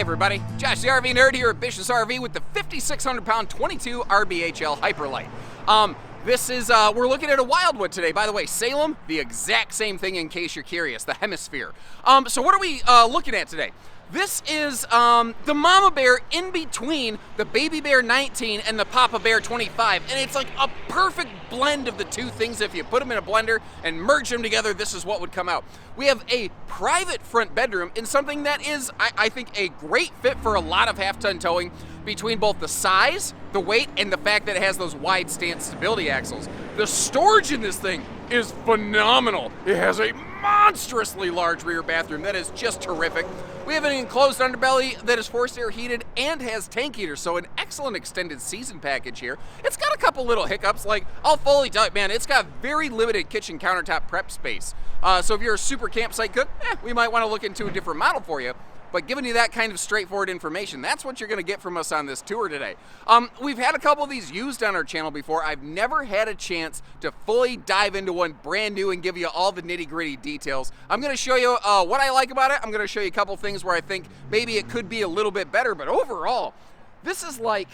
everybody, Josh the RV Nerd here at Bishop's RV with the 5,600 pound 22 RBHL Hyperlite. We're looking at a Wildwood today. By the way, Salem, the exact same thing in case you're curious, the Hemisphere. So what are we looking at today? This is the Mama Bear in between the Baby Bear 19 and the Papa Bear 25. And it's like a perfect blend of the two things. If you put them in a blender and merge them together, this is what would come out. We have a private front bedroom in something that is, I think, a great fit for a lot of half-ton towing between both the size, the weight, and the fact that it has those wide stance stability axles. The storage in this thing is phenomenal. It has a monstrously large rear bathroom that is just terrific. We have an enclosed underbelly that is forced air heated and has tank heaters, so an excellent extended season package here. It's got a couple little hiccups, like I'll fully tell you, man, it's got very limited kitchen countertop prep space. So if you're a super campsite cook, we might want to look into a different model for you. But giving you that kind of straightforward information, that's what you're going to get from us on this tour today. We've had a couple of these used on our channel before. I've never had a chance to fully dive into one brand new and give you all the nitty-gritty details. I'm going to show you what I like about it. I'm going to show you a couple things where I think maybe it could be a little bit better. But overall, this is like...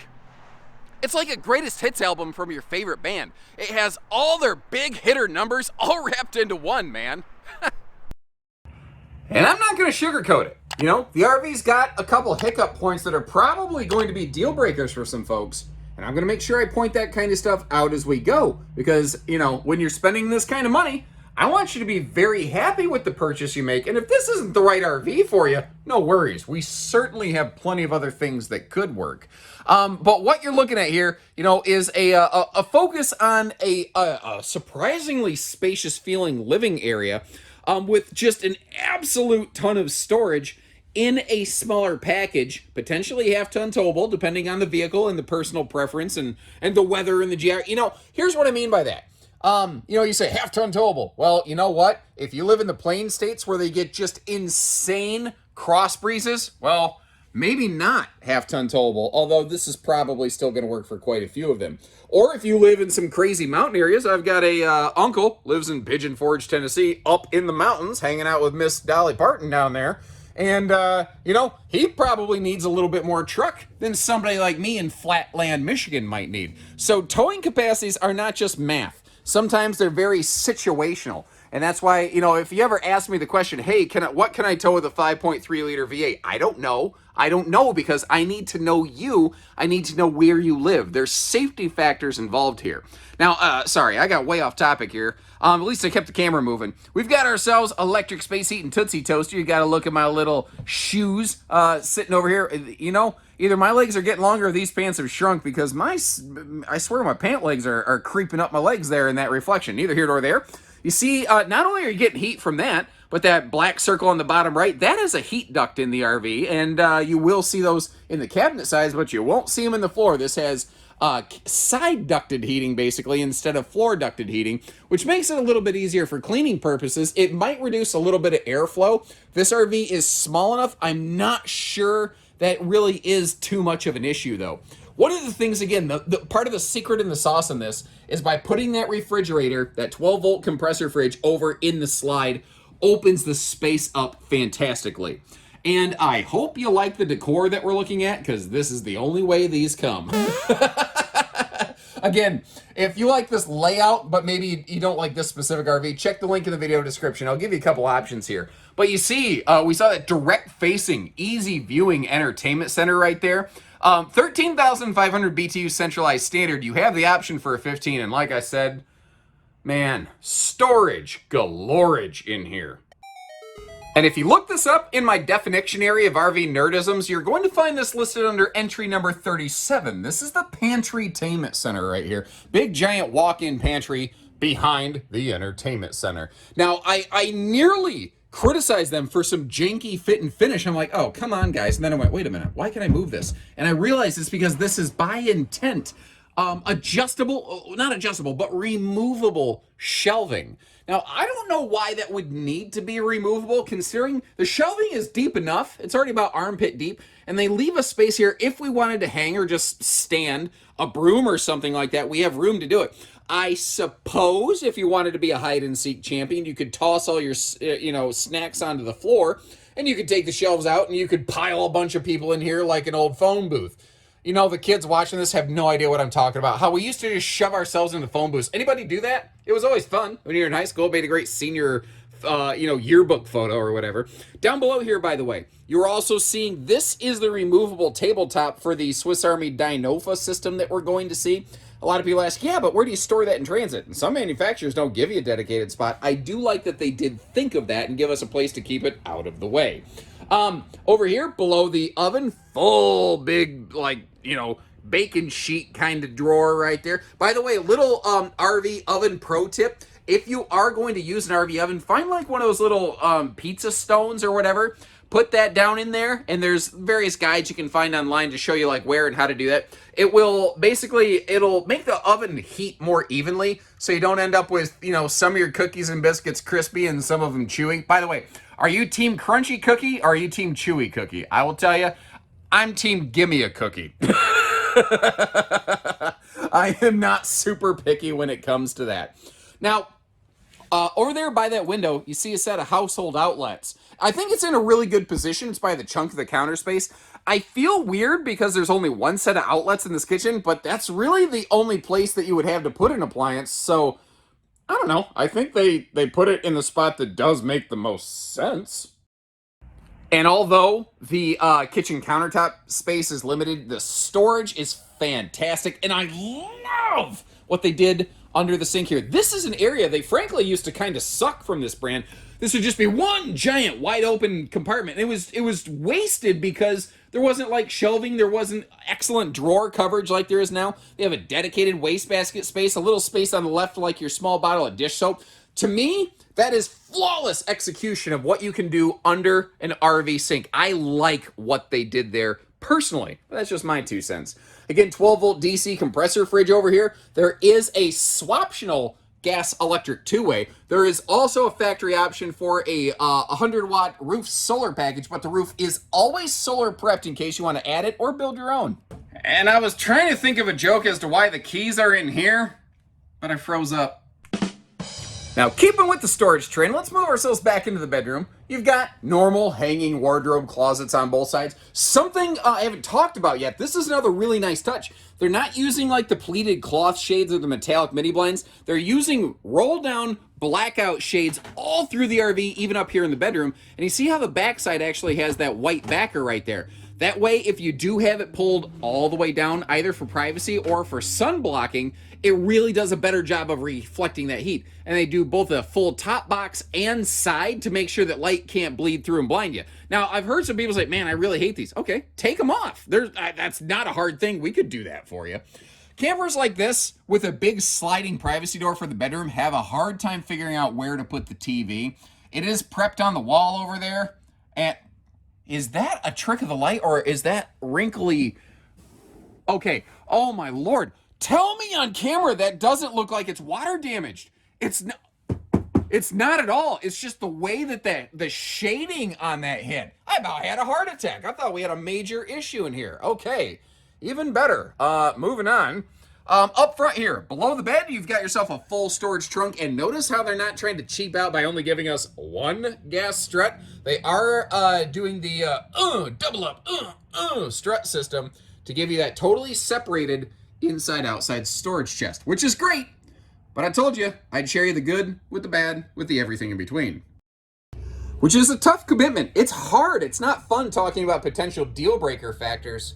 it's like a greatest hits album from your favorite band. It has all their big hitter numbers all wrapped into one, man. And I'm not going to sugarcoat it. You know, the RV's got a couple hiccup points that are probably going to be deal breakers for some folks. And I'm going to make sure I point that kind of stuff out as we go. Because, you know, when you're spending this kind of money, I want you to be very happy with the purchase you make. And if this isn't the right RV for you, no worries. We certainly have plenty of other things that could work. But what you're looking at here, you know, is a focus on a surprisingly spacious feeling living area with just an absolute ton of storage in a smaller package, potentially half-ton towable, depending on the vehicle and the personal preference and the weather and the GR. You know, here's what I mean by that. You know, you say half-ton towable. Well, you know what? If you live in the plain states where they get just insane cross breezes, well, maybe not half-ton towable, although this is probably still going to work for quite a few of them. Or if you live in some crazy mountain areas, I've got a uncle, lives in Pigeon Forge, Tennessee, up in the mountains, hanging out with Miss Dolly Parton down there. And, you know, he probably needs a little bit more truck than somebody like me in Flatland, Michigan might need. So towing capacities are not just math. Sometimes they're very situational. And that's why, you know, if you ever ask me the question, hey, what can I tow with a 5.3 liter V8? I don't know. I don't know because I need to know you. I need to know where you live. There's safety factors involved here. Now, sorry, I got way off topic here. At least I kept the camera moving. We've got ourselves electric space heat and Tootsie Toaster. You got to look at my little shoes sitting over here. You know, either my legs are getting longer or these pants have shrunk because I swear my pant legs are creeping up my legs there in that reflection. Neither here nor there. You see, not only are you getting heat from that, but that black circle on the bottom right, that is a heat duct in the RV, and you will see those in the cabinet size, but you won't see them in the floor. This has side ducted heating, basically, instead of floor ducted heating, which makes it a little bit easier for cleaning purposes. It might reduce a little bit of airflow. This RV is small enough. I'm not sure that really is too much of an issue, though. One of the things, again, the part of the secret in the sauce in this is by putting that refrigerator, that 12-volt compressor fridge, over in the slide, opens the space up fantastically. And I hope you like the decor that we're looking at, because this is the only way these come. Again, if you like this layout, but maybe you don't like this specific RV, check the link in the video description. I'll give you a couple options here. But you see, we saw that direct-facing, easy viewing entertainment center right there. 13,500 BTU centralized standard. You have the option for a 15, and like I said, man, storage galorage in here. And if you look this up in my definitionary of RV nerdisms, you're going to find this listed under entry number 37. This is the Pantry-tainment Center right here. Big giant walk-in pantry behind the entertainment center. Now, I nearly criticized them for some janky fit and finish. I'm like, oh, come on, guys. And then I went, wait a minute, why can I move this? And I realized it's because this is by intent adjustable, not adjustable, but removable shelving. Now, I don't know why that would need to be removable, considering the shelving is deep enough. It's already about armpit deep, and they leave a space here if we wanted to hang or just stand a broom or something like that. We have room to do it. I suppose if you wanted to be a hide and seek champion, you could toss all your, snacks onto the floor, and you could take the shelves out, and you could pile a bunch of people in here like an old phone booth. You know, the kids watching this have no idea what I'm talking about. How we used to just shove ourselves into phone booths. Anybody do that? It was always fun when you were in high school. It made a great senior, yearbook photo or whatever. Down below here, by the way, you're also seeing this is the removable tabletop for the Swiss Army Dynofa system that we're going to see. A lot of people ask, yeah, but where do you store that in transit? And some manufacturers don't give you a dedicated spot. I do like that they did think of that and give us a place to keep it out of the way. Over here, below the oven, full big, bacon sheet kind of drawer right there. By the way, little RV oven pro tip. If you are going to use an RV oven, find like one of those little pizza stones or whatever. Put that down in there, and there's various guides you can find online to show you like where and how to do that. It'll make the oven heat more evenly, so you don't end up with, some of your cookies and biscuits crispy and some of them chewy. By the way, are you team crunchy cookie or are you team chewy cookie? I will tell you, I'm team gimme a cookie. I am not super picky when it comes to that. Now, over there by that window, you see a set of household outlets. I think it's in a really good position. It's by the chunk of the counter space. I feel weird because there's only one set of outlets in this kitchen, but that's really the only place that you would have to put an appliance. So, I don't know. I think they put it in the spot that does make the most sense. And although the kitchen countertop space is limited, the storage is fantastic. And I love what they did under the sink here. This is an area they frankly used to kind of suck from this brand. This would just be one giant wide open compartment. It was wasted because there wasn't like shelving, there wasn't excellent drawer coverage like there is now. They have a dedicated wastebasket space, a little space on the left like your small bottle of dish soap. To me, that is flawless execution of what you can do under an RV sink. I like what they did there personally. But that's just my 2 cents. Again, 12-volt DC compressor fridge over here. There is a swaptional gas-electric two-way. There is also a factory option for a 100-watt roof solar package, but the roof is always solar prepped in case you want to add it or build your own. And I was trying to think of a joke as to why the keys are in here, but I froze up. Now, keeping with the storage trend, let's move ourselves back into the bedroom. You've got normal hanging wardrobe closets on both sides. Something I haven't talked about yet. This is another really nice touch. They're not using like the pleated cloth shades or the metallic midi blinds. They're using roll down blackout shades all through the RV, even up here in the bedroom. And you see how the backside actually has that white backer right there. That way, if you do have it pulled all the way down, either for privacy or for sun blocking, it really does a better job of reflecting that heat. And they do both a full top box and side to make sure that light can't bleed through and blind you. Now, I've heard some people say, man, I really hate these. Okay, take them off. That's not a hard thing. We could do that for you. Campers like this, with a big sliding privacy door for the bedroom, have a hard time figuring out where to put the TV. It is prepped on the wall over there. And is that a trick of the light, or is that wrinkly? Okay, oh my Lord. Tell me on camera that doesn't look like it's water damaged. It's not at all. It's just the way that the shading on that hit. I about had a heart attack. I thought we had a major issue in here. Okay, even better. Moving on. Up front here, below the bed, you've got yourself a full storage trunk, and notice how they're not trying to cheap out by only giving us one gas strut. They are doing the double up strut system to give you that totally separated inside-outside storage chest, which is great. But I told you, I'd share you the good with the bad with the everything in between. Which is a tough commitment. It's hard. It's not fun talking about potential deal breaker factors.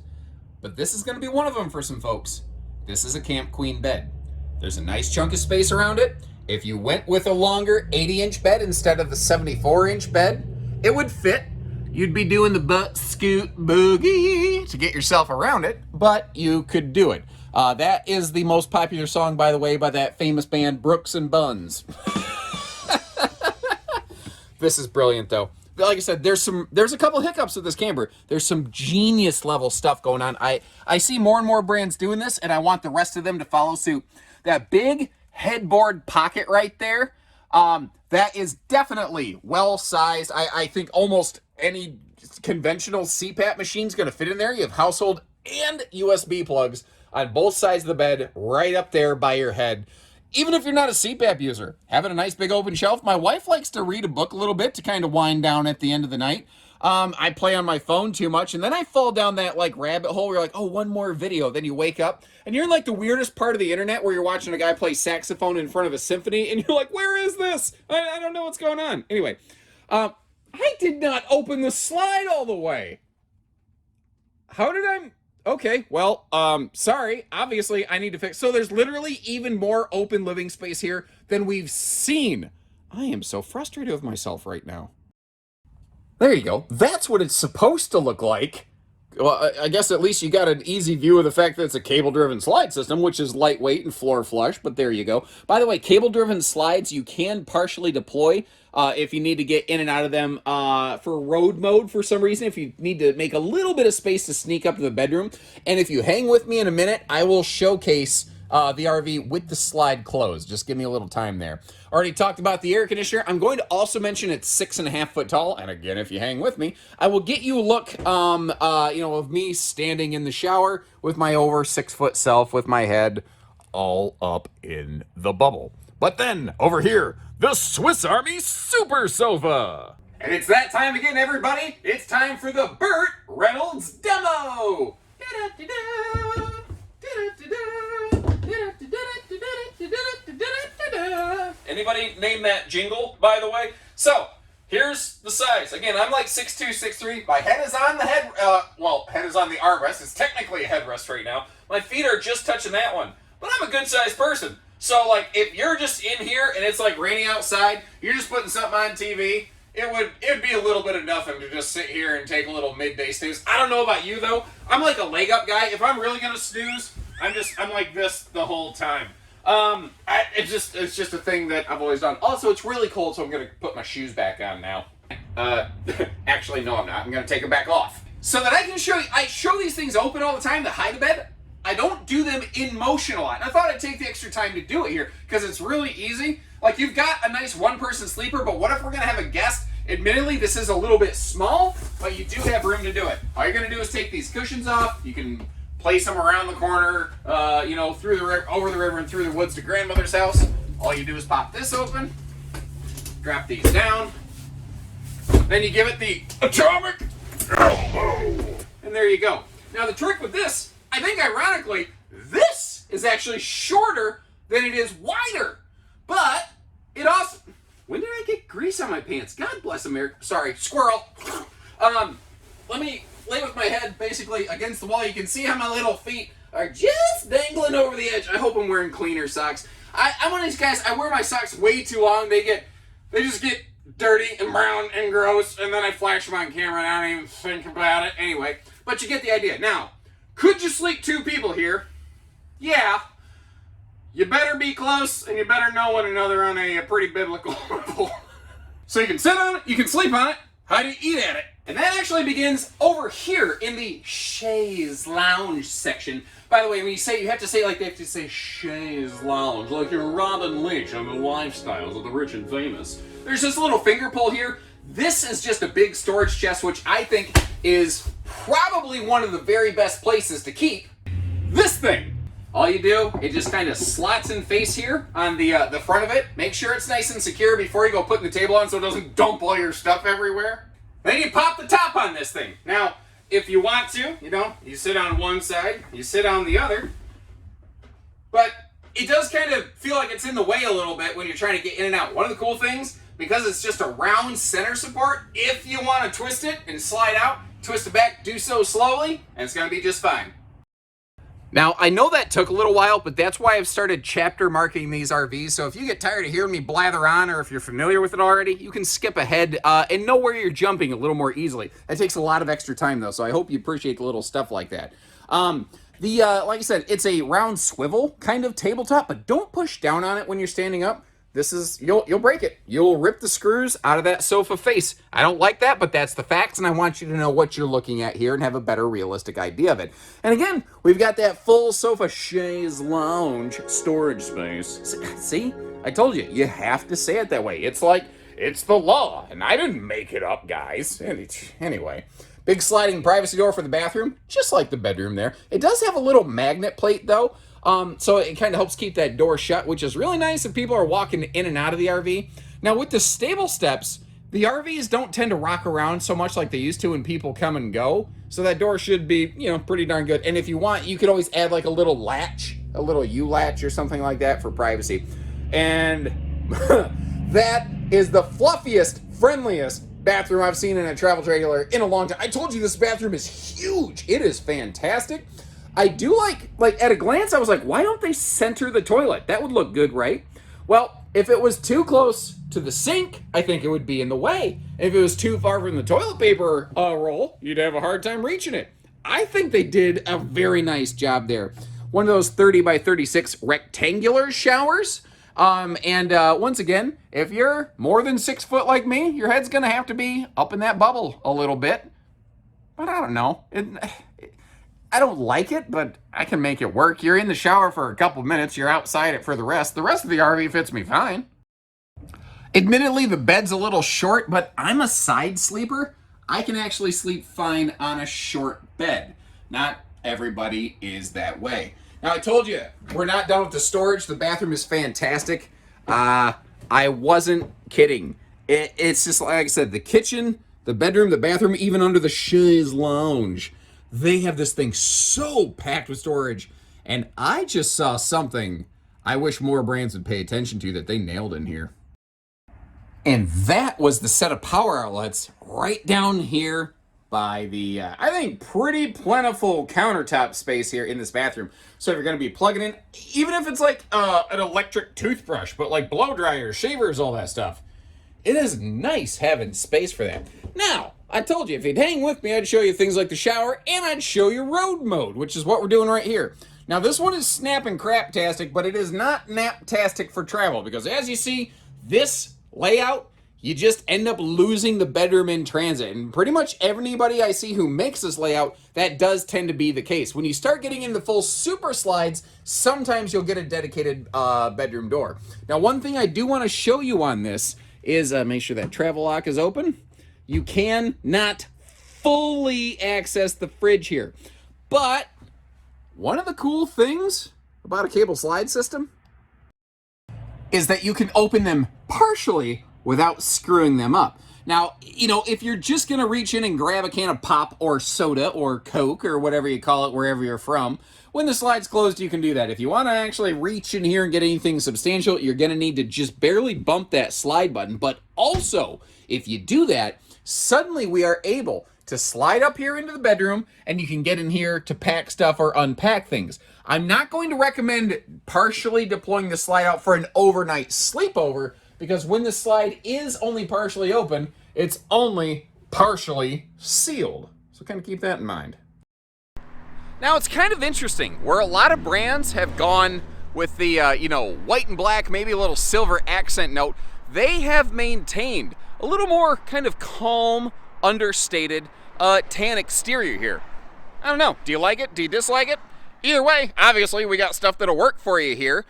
But this is going to be one of them for some folks. This is a Camp Queen bed. There's a nice chunk of space around it. If you went with a longer 80-inch bed instead of the 74-inch bed, it would fit. You'd be doing the butt scoot boogie to get yourself around it, but you could do it. That is the most popular song, by the way, by that famous band Brooks and Buns. This is brilliant, though. like I said, there's a couple hiccups with this camper. There's some genius level stuff going on. I see more and more brands doing this, and I want the rest of them to follow suit. That big headboard pocket right there, that is definitely well sized. I think almost any conventional CPAP machine is going to fit in there. You have household and USB plugs on both sides of the bed, right up there by your head. Even if you're not a CPAP user, having a nice big open shelf. My wife likes to read a book a little bit to kind of wind down at the end of the night. I play on my phone too much, and then I fall down that like rabbit hole where you're like, oh, one more video. Then you wake up, and you're in like the weirdest part of the internet where you're watching a guy play saxophone in front of a symphony, and you're like, where is this? I don't know what's going on. Anyway, I did not open the slide all the way. How did I... Okay, well, sorry. Obviously, I need to fix... So there's literally even more open living space here than we've seen. I am so frustrated with myself right now. There you go. That's what it's supposed to look like. Well, I guess at least you got an easy view of the fact that it's a cable-driven slide system, which is lightweight and floor flush, but there you go. By the way, cable-driven slides you can partially deploy if you need to get in and out of them for road mode for some reason, if you need to make a little bit of space to sneak up to the bedroom. And if you hang with me in a minute, I will showcase the RV with the slide closed. Just give me a little time there. Already talked about the air conditioner. I'm going to also mention it's 6.5 foot tall. And again, if you hang with me, I will get you a look, of me standing in the shower with my over 6 foot self with my head all up in the bubble. But then over here, the Swiss Army Super Sofa. And it's that time again, everybody. It's time for the Burt Reynolds demo. Anybody name that jingle, by the way? So, here's the size. Again, I'm like 6'2", 6'3". My head is on the head is on the armrest. It's technically a headrest right now. My feet are just touching that one. But I'm a good-sized person. So, like, if you're just in here and it's, like, raining outside, you're just putting something on TV, it'd be a little bit of nothing to just sit here and take a little midday snooze. I don't know about you, though. I'm like a leg-up guy. If I'm really going to snooze, I'm like this the whole time. It's just a thing that I've always done. Also, it's really cold, so I'm going to put my shoes back on now. Actually, no, I'm not. I'm going to take them back off. So that I can show you, I show these things open all the time to hide a bed. I don't do them in motion a lot. And I thought I'd take the extra time to do it here because it's really easy. Like, you've got a nice one-person sleeper, but what if we're going to have a guest? Admittedly, this is a little bit small, but you do have room to do it. All you're going to do is take these cushions off. You can place them around the corner, through the river, over the river and through the woods to grandmother's house. All you do is pop this open, drop these down, then you give it the atomic elbow, and there you go. Now, the trick with this, I think ironically, this is actually shorter than it is wider. But it also... When did I get grease on my pants? God bless America. Sorry, squirrel. Let me lay with my head basically against the wall. You can see how my little feet are just dangling over the edge. I hope I'm wearing cleaner socks. I'm one of these guys, I wear my socks way too long. They just get dirty and brown and gross, and then I flash them on camera and I don't even think about it. Anyway, but you get the idea. Now, could you sleep two people here? Yeah. You better be close, and you better know one another on a pretty biblical level. So you can sit on it, you can sleep on it. How do you eat at it? And that actually begins over here in the chaise lounge section. By the way, when you say, you have to say like they have to say chaise lounge, like you're Robin Leach on the lifestyles of the rich and famous. There's this little finger pull here. This is just a big storage chest, which I think is probably one of the very best places to keep this thing. All you do, it just kind of slots in face here on the front of it. Make sure it's nice and secure before you go putting the table on so it doesn't dump all your stuff everywhere. Then you pop the top on this thing. Now, if you want to, you sit on one side, you sit on the other. But it does kind of feel like it's in the way a little bit when you're trying to get in and out. One of the cool things, because it's just a round center support, if you want to twist it and slide out, twist it back, do so slowly, and it's going to be just fine. Now, I know that took a little while, but that's why I've started chapter marking these RVs. So if you get tired of hearing me blather on, or if you're familiar with it already, you can skip ahead and know where you're jumping a little more easily. That takes a lot of extra time, though, so I hope you appreciate the little stuff like that. Like I said, it's a round swivel kind of tabletop, but don't push down on it when you're standing up. you'll break it. You'll rip the screws out of that sofa face. I don't like that, but that's the facts, and I want you to know what you're looking at here and have a better realistic idea of it. And again, we've got that full sofa chaise lounge storage space. See? I told you, you have to say it that way. It's like, it's the law, and I didn't make it up, guys. Anyway, big sliding privacy door for the bathroom, just like the bedroom there. It does have a little magnet plate, though, so it kind of helps keep that door shut, which is really nice if people are walking in and out of the RV. Now, with the stable steps, the RVs don't tend to rock around so much like they used to when people come and go, so that door should be, you know, pretty darn good. And if you want, you could always add like a little latch, a little U-latch or something like that for privacy. And that is the fluffiest, friendliest bathroom I've seen in a travel trailer in a long time. I told you this bathroom is huge. It is fantastic. I do like at a glance, I was like, why don't they center the toilet? That would look good, right? Well, if it was too close to the sink, I think it would be in the way. If it was too far from the toilet paper roll, you'd have a hard time reaching it. I think they did a very nice job there. One of those 30 by 36 rectangular showers. Once again, if you're more than 6 foot like me, your head's gonna have to be up in that bubble a little bit. But I don't know. I don't like it, but I can make it work. You're in the shower for a couple minutes, you're outside it for the rest. The rest of the RV fits me fine. Admittedly, the bed's a little short, but I'm a side sleeper. I can actually sleep fine on a short bed. Not everybody is that way. Now, I told you, we're not done with the storage. The bathroom is fantastic. I wasn't kidding. It's just, like I said, the kitchen, the bedroom, the bathroom, even under the chaise lounge. They have this thing so packed with storage. And I just saw something I wish more brands would pay attention to that they nailed in here. And that was the set of power outlets right down here by the, I think, pretty plentiful countertop space here in this bathroom. So if you're going to be plugging in, even if it's like an electric toothbrush, but like blow dryers, shavers, all that stuff, it is nice having space for that. Now, I told you, if you'd hang with me, I'd show you things like the shower, and I'd show you road mode, which is what we're doing right here. Now, this one is snap and crap-tastic, but it is not nap-tastic for travel, because as you see, this layout, you just end up losing the bedroom in transit. And pretty much everybody I see who makes this layout, that does tend to be the case. When you start getting into full super slides, sometimes you'll get a dedicated bedroom door. Now, one thing I do want to show you on this is make sure that travel lock is open. You can not fully access the fridge here. But one of the cool things about a cable slide system is that you can open them partially without screwing them up. Now, you know, if you're just going to reach in and grab a can of pop or soda or Coke or whatever you call it wherever you're from, when the slide's closed, you can do that. If you want to actually reach in here and get anything substantial, you're going to need to just barely bump that slide button. But also, if you do that, suddenly we are able to slide up here into the bedroom and you can get in here to pack stuff or unpack things. I'm not going to recommend partially deploying the slide out for an overnight sleepover, because when the slide is only partially open, it's only partially sealed. So kind of keep that in mind. Now, it's kind of interesting where a lot of brands have gone with the, you know, white and black, maybe a little silver accent note. They have maintained a little more kind of calm, understated, tan exterior here. I don't know. Do you like it? Do you dislike it? Either way, obviously, we got stuff that'll work for you here.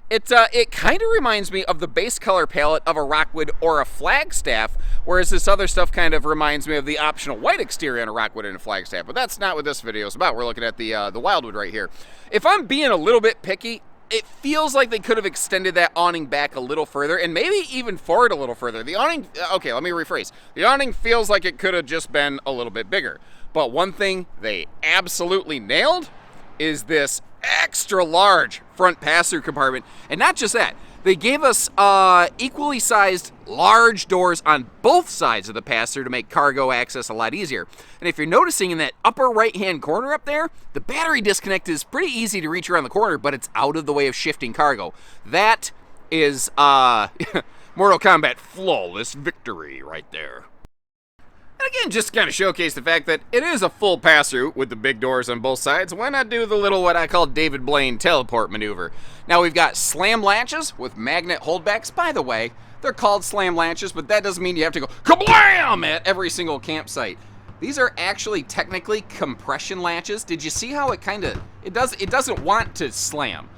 It kind of reminds me of the base color palette of a Rockwood or a Flagstaff, whereas this other stuff kind of reminds me of the optional white exterior on a Rockwood and a Flagstaff. But that's not what this video is about. We're looking at the Wildwood right here. If I'm being a little bit picky, it feels like they could have extended that awning back a little further and maybe even forward a little further. The awning, okay, let me rephrase. The awning feels like it could have just been a little bit bigger. But one thing they absolutely nailed is this extra large front pass-through compartment. And not just that, they gave us equally sized large doors on both sides of the pass-through to make cargo access a lot easier. And if you're noticing in that upper right-hand corner up there, the battery disconnect is pretty easy to reach around the corner, but it's out of the way of shifting cargo. That is Mortal Kombat flawless victory right there. And again, just to kind of showcase the fact that it is a full pass-through with the big doors on both sides. Why not do the little, what I call David Blaine teleport maneuver? Now we've got slam latches with magnet holdbacks. By the way, they're called slam latches, but that doesn't mean you have to go kablam at every single campsite. These are actually technically compression latches. Did you see how it doesn't want to slam?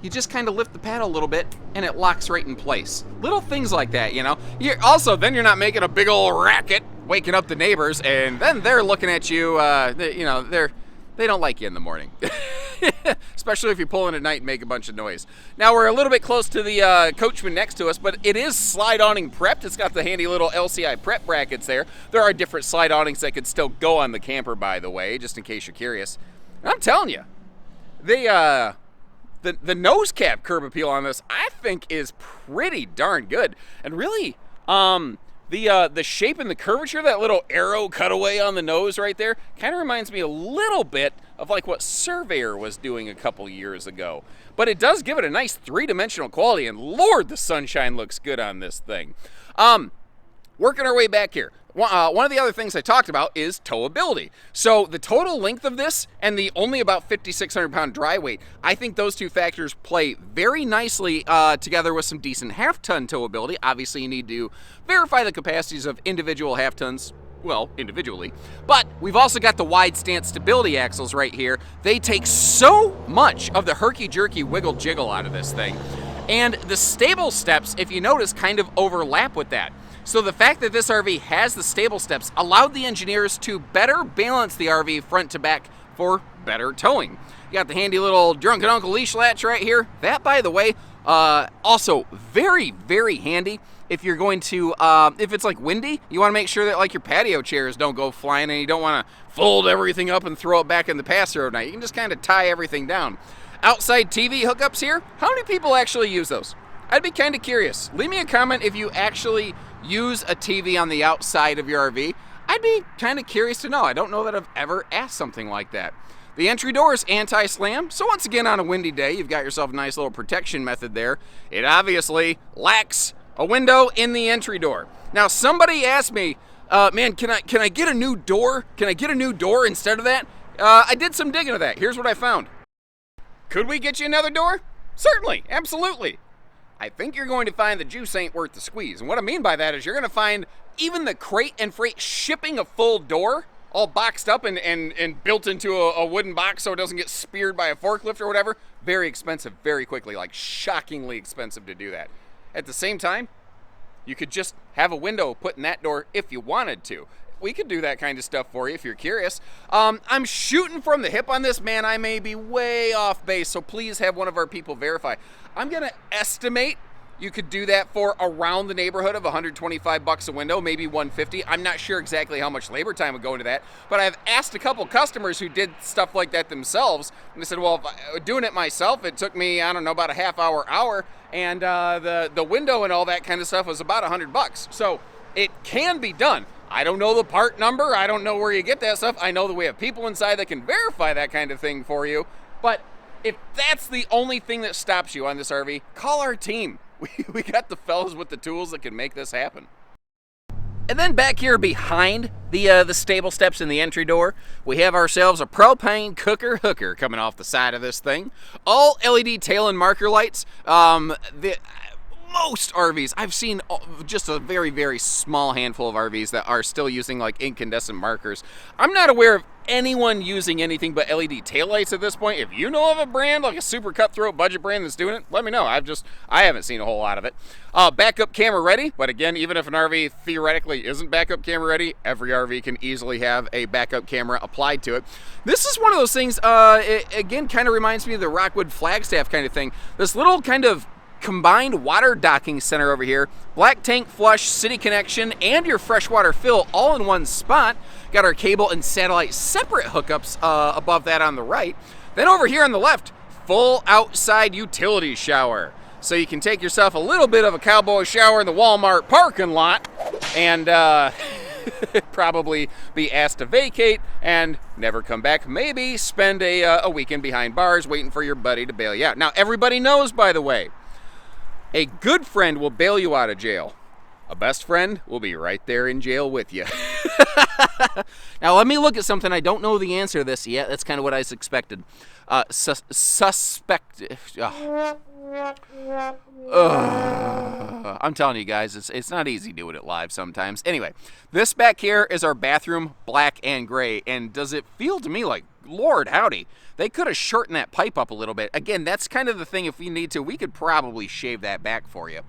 You just kind of lift the paddle a little bit and it locks right in place. Little things like that, you know. Then you're not making a big old racket, waking up the neighbors, and then they're looking at you. They don't like you in the morning, especially if you're pulling at night and make a bunch of noise. Now we're a little bit close to the coachman next to us, but it is slide awning prepped. It's got the handy little LCI prep brackets there. There are different slide awnings that could still go on the camper, by the way, just in case you're curious. And I'm telling you, the nose cap curb appeal on this, I think, is pretty darn good. And really, the shape and the curvature, that little arrow cutaway on the nose right there, kind of reminds me a little bit of like what Surveyor was doing a couple years ago. But it does give it a nice three-dimensional quality, and Lord, the sunshine looks good on this thing. Working our way back here. One of the other things I talked about is towability. So the total length of this and the only about 5,600 pound dry weight, I think those two factors play very nicely together with some decent half-ton towability. Obviously, you need to verify the capacities of individual half-tons, well, individually. But we've also got the wide stance stability axles right here. They take so much of the herky-jerky wiggle-jiggle out of this thing. And the stable steps, if you notice, kind of overlap with that. So the fact that this RV has the stable steps allowed the engineers to better balance the RV front to back for better towing. You got the handy little drunken uncle leash latch right here. That, by the way, also very, very handy if you're going to, if it's like windy, you want to make sure that like your patio chairs don't go flying and you don't want to fold everything up and throw it back in the pass-through at night. You can just kind of tie everything down. Outside TV hookups here, how many people actually use those? I'd be kind of curious. Leave me a comment if you actually use a TV on the outside of your RV. I'd be kind of curious to know. I don't know that I've ever asked something like that. The entry door is anti-slam, so once again on a windy day, you've got yourself a nice little protection method there. It obviously lacks a window in the entry door. Now somebody asked me, man, can I get a new door? Can I get a new door instead of that? I did some digging of that. Here's what I found. Could we get you another door? Certainly, absolutely. I think you're going to find the juice ain't worth the squeeze. And what I mean by that is you're going to find even the crate and freight shipping a full door, all boxed up and built into a wooden box so it doesn't get speared by a forklift or whatever, very expensive very quickly, like shockingly expensive to do that. At the same time, you could just have a window put in that door if you wanted to. We could do that kind of stuff for you if you're curious. I'm shooting from the hip on this, man. I may be way off base, so please have one of our people verify. I'm gonna estimate you could do that for around the neighborhood of $125 a window, maybe $150. I'm not sure exactly how much labor time would go into that, but I've asked a couple customers who did stuff like that themselves, and they said, well, if doing it myself, it took me, I don't know, about a half hour, and the window and all that kind of stuff was about $100. So it can be done. I don't know the part number. I don't know where you get that stuff. I know that we have people inside that can verify that kind of thing for you. But if that's the only thing that stops you on this RV, call our team. We got the fellas with the tools that can make this happen. And then back here behind the stable steps in the entry door, we have ourselves a propane cooker hooker coming off the side of this thing. All LED tail and marker lights. Most RVs, I've seen just a very, very small handful of RVs that are still using like incandescent markers. I'm not aware of anyone using anything but LED taillights at this point. If you know of a brand, like a super cutthroat budget brand that's doing it, let me know. I haven't seen a whole lot of it. Backup camera ready, but again, even if an RV theoretically isn't backup camera ready, every RV can easily have a backup camera applied to it. This is one of those things, it, again, kind of reminds me of the Rockwood Flagstaff kind of thing. This little kind of combined water docking center over here, black tank flush, city connection, and your freshwater fill all in one spot. Got our cable and satellite separate hookups above that on the right. Then over here on the left, full outside utility shower. So you can take yourself a little bit of a cowboy shower in the Walmart parking lot and probably be asked to vacate and never come back. Maybe spend a weekend behind bars waiting for your buddy to bail you out. Now everybody knows, by the way, a good friend will bail you out of jail. A best friend will be right there in jail with you. Now let me look at something. I don't know the answer to this yet. That's kind of what I expected. Suspect. I'm telling you guys, it's not easy doing it live sometimes. Anyway, this back here is our bathroom, black and gray. And does it feel to me like, Lord howdy, they could have shortened that pipe up a little bit. Again, that's kind of the thing. If we need to, we could probably shave that back for you.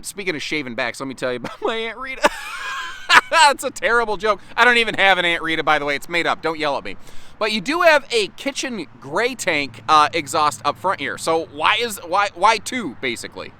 Speaking of shaving backs, let me tell you about my Aunt Rita. It's a terrible joke. I don't even have an Aunt Rita, by the way. It's made up. Don't yell at me. But you do have a kitchen gray tank exhaust up front here. So why two, basically?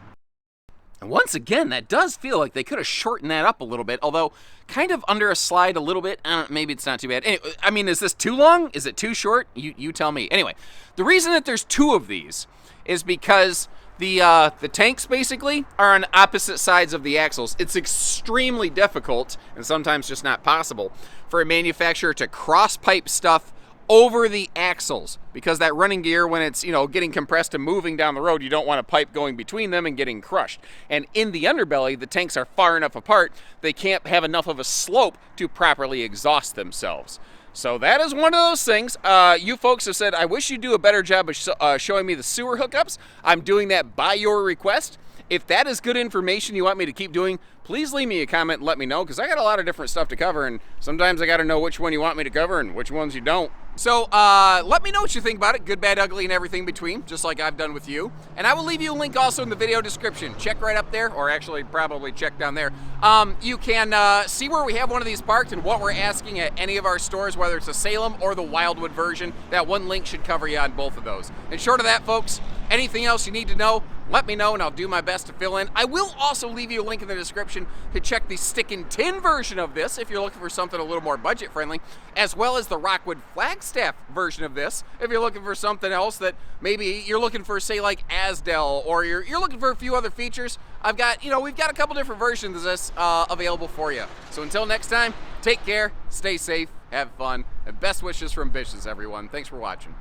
And once again, that does feel like they could have shortened that up a little bit, although kind of under a slide a little bit. Maybe it's not too bad. Anyway, I mean, is this too long? Is it too short? You tell me. Anyway, the reason that there's two of these is because the tanks basically are on opposite sides of the axles. It's extremely difficult, and sometimes just not possible, for a manufacturer to cross-pipe stuff over the axles, because that running gear, when it's, getting compressed and moving down the road, you don't want a pipe going between them and getting crushed. And in the underbelly, the tanks are far enough apart, they can't have enough of a slope to properly exhaust themselves. So that is one of those things. You folks have said, I wish you'd do a better job of showing me the sewer hookups. I'm doing that by your request. If that is good information you want me to keep doing, please leave me a comment and let me know, because I got a lot of different stuff to cover, and sometimes I got to know which one you want me to cover and which ones you don't. So let me know what you think about it, good, bad, ugly, and everything between, just like I've done with you. And I will leave you a link also in the video description. Check right up there, or actually probably check down there. You can see where we have one of these parked and what we're asking at any of our stores, whether it's a Salem or the Wildwood version. That one link should cover you on both of those. And short of that, folks, anything else you need to know, let me know and I'll do my best to fill in. I will also leave you a link in the description to check the stick and tin version of this if you're looking for something a little more budget friendly, as well as the Rockwood Flagstaff version of this if you're looking for something else that maybe you're looking for, say like Asdel, or you're looking for a few other features. I've got, we've got a couple different versions of this available for you. So until next time, take care, stay safe, have fun, and best wishes from Bitches, everyone. Thanks for watching.